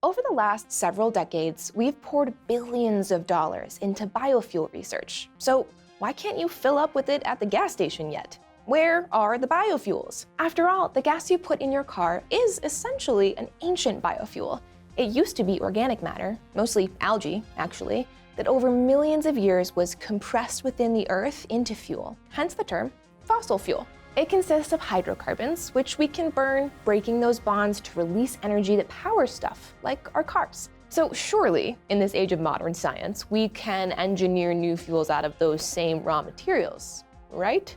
Over the last several decades, we've poured billions of dollars into biofuel research. So why can't you fill up with it at the gas station yet? Where are the biofuels? After all, the gas you put in your car is essentially an ancient biofuel. It used to be organic matter, mostly algae, actually, that over millions of years was compressed within the earth into fuel, hence the term fossil fuel. It consists of hydrocarbons, which we can burn, breaking those bonds to release energy that powers stuff, like our cars. So surely, in this age of modern science, we can engineer new fuels out of those same raw materials, right?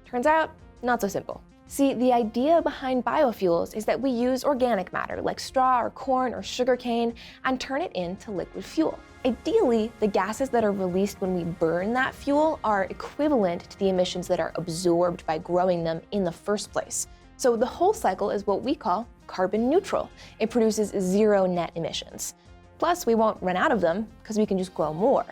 Turns out, not so simple. See, the idea behind biofuels is that we use organic matter like straw or corn or sugarcane and turn it into liquid fuel. Ideally, the gases that are released when we burn that fuel are equivalent to the emissions that are absorbed by growing them in the first place. So the whole cycle is what we call carbon neutral. It produces zero net emissions. Plus, we won't run out of them because we can just grow more.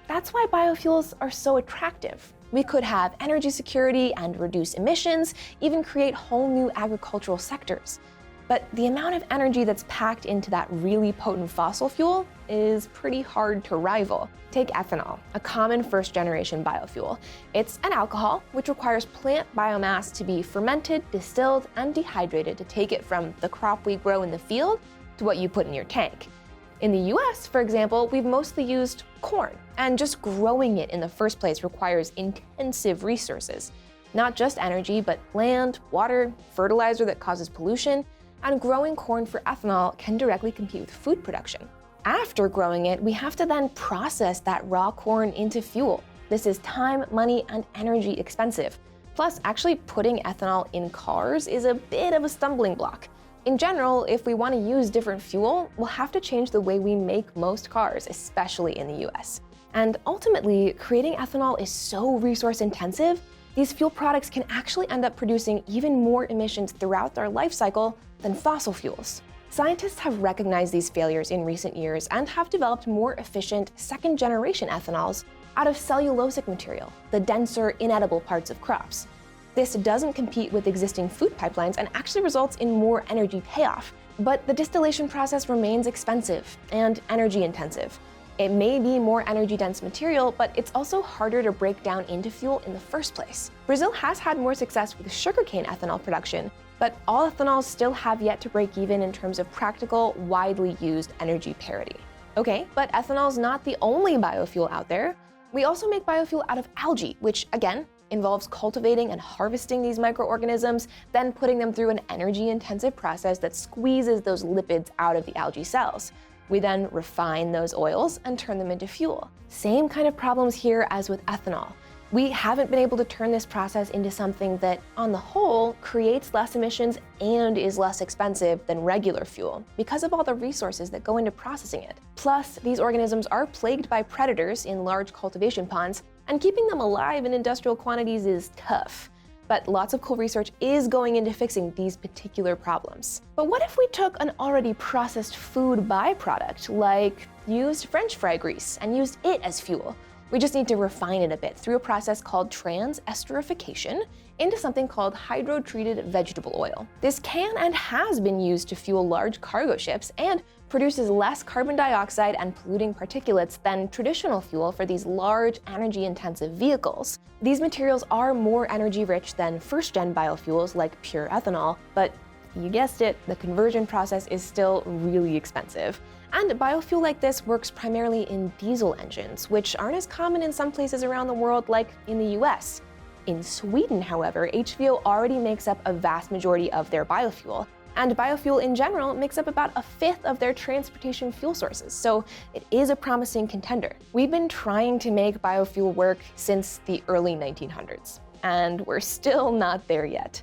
That's why biofuels are so attractive. We could have energy security and reduce emissions, even create whole new agricultural sectors. But the amount of energy that's packed into that really potent fossil fuel is pretty hard to rival. Take ethanol, a common first-generation biofuel. It's an alcohol which requires plant biomass to be fermented, distilled, and dehydrated to take it from the crop we grow in the field to what you put in your tank. In the US, for example, we've mostly used corn, and just growing it in the first place requires intensive resources. Not just energy, but land, water, fertilizer that causes pollution, and growing corn for ethanol can directly compete with food production. After growing it, we have to then process that raw corn into fuel. This is time, money, and energy expensive. Plus, actually putting ethanol in cars is a bit of a stumbling block. In general, if we want to use different fuel, we'll have to change the way we make most cars, especially in the US. And ultimately, creating ethanol is so resource intensive, these fuel products can actually end up producing even more emissions throughout their life cycle than fossil fuels. Scientists have recognized these failures in recent years and have developed more efficient second-generation ethanols out of cellulosic material, the denser, inedible parts of crops. This doesn't compete with existing food pipelines and actually results in more energy payoff. But the distillation process remains expensive and energy intensive. It may be more energy-dense material, but it's also harder to break down into fuel in the first place. Brazil has had more success with sugarcane ethanol production, but all ethanols still have yet to break even in terms of practical, widely used energy parity. Okay, but ethanol's not the only biofuel out there. We also make biofuel out of algae, which, again, involves cultivating and harvesting these microorganisms, then putting them through an energy-intensive process that squeezes those lipids out of the algae cells. We then refine those oils and turn them into fuel. Same kind of problems here as with ethanol. We haven't been able to turn this process into something that, on the whole, creates less emissions and is less expensive than regular fuel because of all the resources that go into processing it. Plus, these organisms are plagued by predators in large cultivation ponds, and keeping them alive in industrial quantities is tough. But lots of cool research is going into fixing these particular problems. But what if we took an already processed food byproduct, like used French fry grease, and used it as fuel? We just need to refine it a bit through a process called trans-esterification into something called hydrotreated vegetable oil. This can and has been used to fuel large cargo ships and produces less carbon dioxide and polluting particulates than traditional fuel for these large, energy-intensive vehicles. These materials are more energy-rich than first-gen biofuels like pure ethanol, but you guessed it, the conversion process is still really expensive. And biofuel like this works primarily in diesel engines, which aren't as common in some places around the world like in the US. In Sweden, however, HVO already makes up a vast majority of their biofuel, and biofuel in general makes up about a fifth of their transportation fuel sources, so it is a promising contender. We've been trying to make biofuel work since the early 1900s, and we're still not there yet.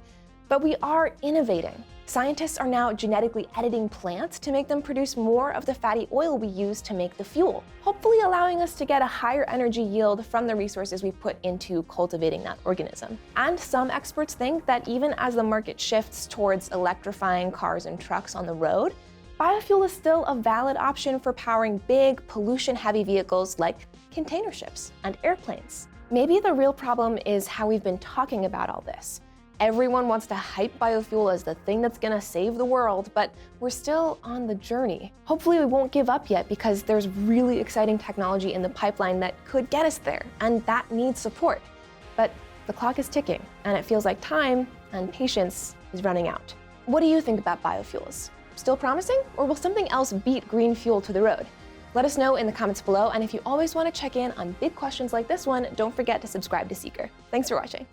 But we are innovating. Scientists are now genetically editing plants to make them produce more of the fatty oil we use to make the fuel, hopefully allowing us to get a higher energy yield from the resources we put into cultivating that organism. And some experts think that even as the market shifts towards electrifying cars and trucks on the road, biofuel is still a valid option for powering big, pollution-heavy vehicles like container ships and airplanes. Maybe the real problem is how we've been talking about all this. Everyone wants to hype biofuel as the thing that's gonna save the world, but we're still on the journey. Hopefully we won't give up yet because there's really exciting technology in the pipeline that could get us there, and that needs support. But the clock is ticking, and it feels like time and patience is running out. What do you think about biofuels? Still promising, or will something else beat green fuel to the road? Let us know in the comments below, and if you always want to check in on big questions like this one, don't forget to subscribe to Seeker. Thanks for watching.